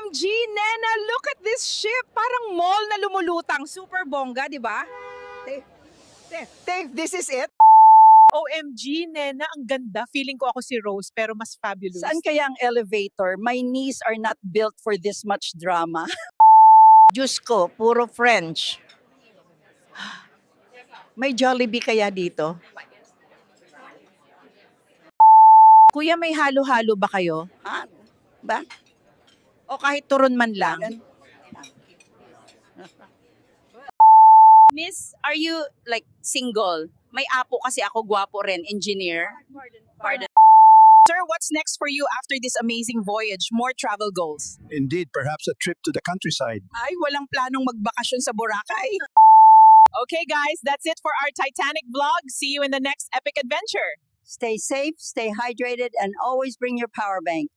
OMG, Nena, look at this ship. Parang mall na lumulutang. Super bongga, di ba? Dave, this is it? OMG, Nena, ang ganda. Feeling ko ako si Rose, pero mas fabulous. Saan kaya ang elevator? My knees are not built for this much drama. Diyos ko, puro French. May Jollibee kaya dito? Kuya, may halo-halo ba kayo? Ah, ba? O kahit turon man lang? Miss, are you like single? May apo kasi ako, gwapo rin, engineer. Pardon. Sir, what's next for you after this amazing voyage? More travel goals? Indeed, perhaps a trip to the countryside. Ay, walang planong magbakasyon sa Boracay. Okay, guys, that's it for our Titanic vlog. See you in the next epic adventure. Stay safe, stay hydrated, and always bring your power bank.